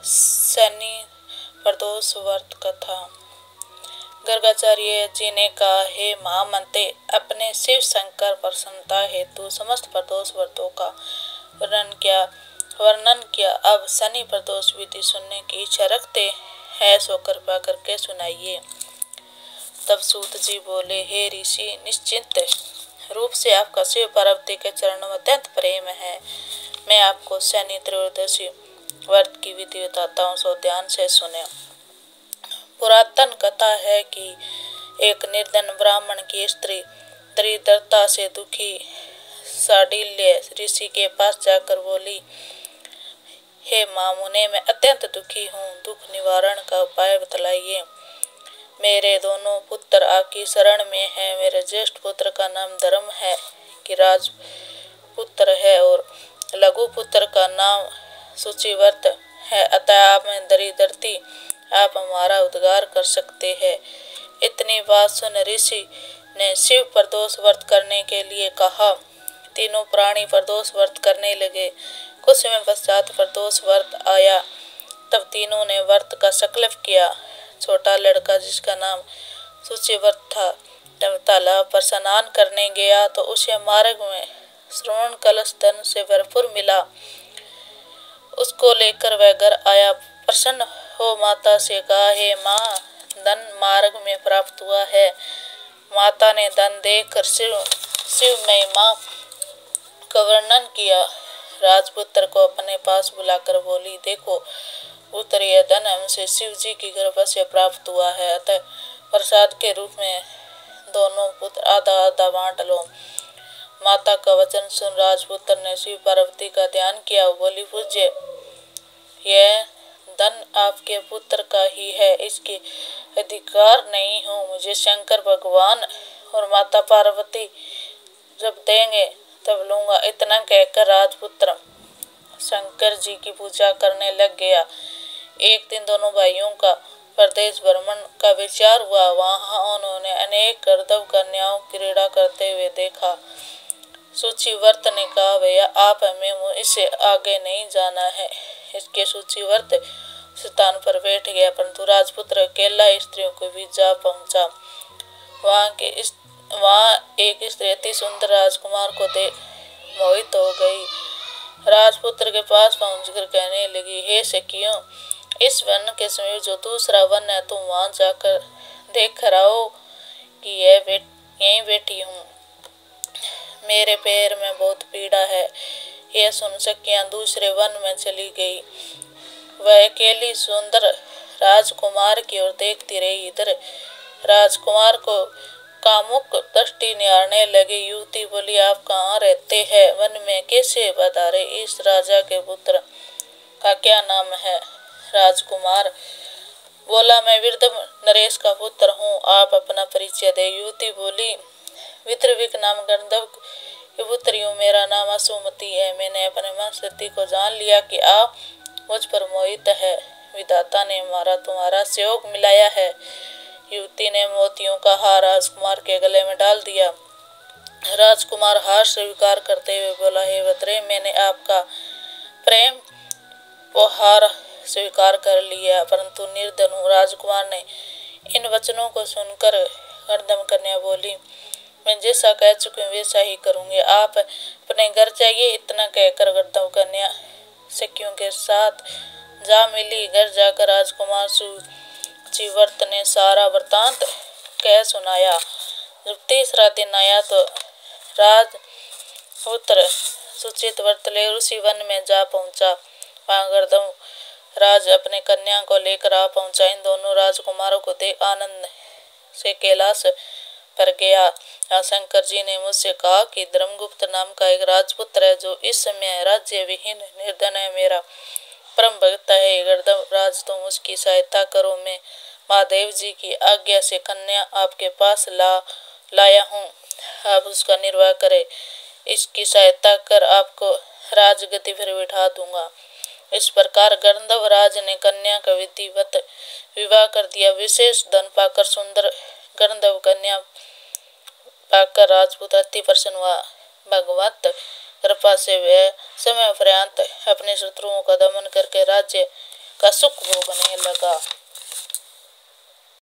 शनि प्रदोष व्रत कथा। गर्गाचार्य जी ने कहा, हे महामंते, अपने शिव शंकर प्रसन्नता हेतु समस्त प्रदोष व्रतों का वर्णन किया। अब शनि प्रदोष विधि सुनने की इच्छा रखते हैं, सो कृपा करके सुनाइए। तब सूत जी बोले, हे ऋषि, निश्चिंत रूप से आपका शिव पार्वती के चरणों में अत्यंत प्रेम है। मैं आपको शनि त्रयोदशी व्रत की विधि बताता हूँ, सो ध्यान से सुने। पुरातन कथा है कि एक निर्धन ब्राह्मण की स्त्री दरिद्रता से दुखी शांडिल्य ऋषि के पास जाकर बोली, हे मामुने, मैं अत्यंत दुखी हूँ, दुख निवारण का उपाय बतलाइए। मेरे दोनों पुत्र आपकी शरण में हैं। मेरे ज्येष्ठ पुत्र का नाम धर्म है कि राजपुत्र है और लघु पुत्र का नाम शुचिव्रत है, अतः आप में दरिद्रती आप हमारा उद्धार कर सकते हैं। इतनी बात सुन ऋषि ने शिव प्रदोष व्रत करने के लिए कहा। तीनों प्राणी प्रदोष व्रत करने लगे। कुछ समय पश्चात प्रदोष व्रत आया। तब तीनों ने व्रत का संकल्प किया। छोटा लड़का, जिसका नाम शुचिव्रत था, जब तालाब पर स्नान करने गया तो उसे मार्ग में श्रवण कलश धन से भरपूर मिला। उसको लेकर वह घर आया। प्रसन्न हो माता से कहा, हे माँ, धन मार्ग में प्राप्त हुआ है। माता ने धन देखकर शिव महिमा का वर्णन किया। राजपुत्र को अपने पास बुलाकर बोली, देखो पुत्र, यह धन हमसे शिव जी की कृपा से प्राप्त हुआ है, अतः प्रसाद के रूप में दोनों पुत्र आधा आधा बांट लो। माता का वचन सुन राजपुत्र ने शिव पार्वती का ध्यान किया। बोली, पूज्य, यह धन आपके पुत्र का ही है, इसके अधिकार नहीं हूँ। मुझे शंकर भगवान और माता पार्वती जब देंगे तब लूंगा। इतना कहकर राजपुत्र शंकर जी की पूजा करने लग गया। एक दिन दोनों भाइयों का प्रदेश भ्रमण का विचार हुआ। वहां उन्होंने अनेक गर्दभ कन्याओं की क्रीड़ा करते हुए देखा। शुचिव्रत ने कहा, भैया, आप हमें इससे आगे नहीं जाना है। इसके शुचिव्रत स्थान पर बैठ गया, परंतु राजपुत्र अकेला स्त्रियों के बीच जा पहुंचा। वहां एक स्त्री अति सुंदर राजकुमार को देख मोहित हो गई। राजपुत्र के पास पहुंचकर कहने लगी, हे सखियों, इस वन के समीप जो दूसरा वन है, तुम वहां जाकर देख कर आओ कि यहीं बैठी हूँ। मेरे पैर में बहुत पीड़ा है। यह सुन सखियां दूसरे वन में चली गई। वह अकेली सुंदर राजकुमार की ओर देखती रही। इधर राजकुमार को कामुक दृष्टि निहारने लगी। युवती बोली, आप कहाँ रहते हैं? वन में कैसे पधारे? इस राजा के पुत्र का क्या नाम है? राजकुमार बोला, मैं वृद्ध नरेश का पुत्र हूँ, आप अपना परिचय दे। युवती बोली, वित्रविक नाम गंधर्व की पुत्री हूँ, मेरा नाम असुमति है। मैंने अपने मन स्थिति को जान लिया कि आप मुझ पर मोहित है। विधाता ने तुम्हारा सहयोग मिलाया है। युवती ने मोतियों का हार राजकुमार के गले में डाल दिया। राजकुमार हार स्वीकार करते हुए बोला, हे भद्रे, मैंने आपका प्रेम उपहार स्वीकार कर लिया, परंतु निर्धन हूँ। राजकुमार ने इन वचनों को सुनकर गर्दभ कन्या बोली, मैं जैसा कह चुकी हूँ वैसा ही करूंगी, आप अपने घर जाइए। इतना कहकर गर्दभ कन्या सखियों के साथ जा मिली। घर जाकर राजकुमार शुचिव्रत ने सारा वृतांत कह सुनाया। जब तीसरा दिन आया तो राजपुत्र शुचिव्रत ले उसी वन में जा पहुंचा। वहां गर्दभ राज अपने कन्या को लेकर आ पहुंचा। इन दोनों राजकुमारों को देख आनंद से कैलाश पर गया। शंकर जी ने मुझसे कहा कि धर्मगुप्त नाम का एक राजपुत्र है, जो इस समय राज्य विहीन निर्धन है, मेरा परम भक्त है। गर्दभ राज, तुम उसकी सहायता करो। मैं महादेव जी की आज्ञा से कन्या आपके पास लाया हूँ, आप उसका निर्वाह करें। इसकी सहायता कर आपको राजगद्दी पर बिठा दूंगा। इस प्रकार गर्दभ राज ने कन्या का विधिवत विवाह कर दिया। विशेष धन पाकर सुंदर गर्दभ कन्या पाकर राजपूत अति प्रसन्न हुआ। भगवत कृपा से वह समय पर्यंत अपने शत्रुओं का दमन करके राज्य का सुख भोगने लगा।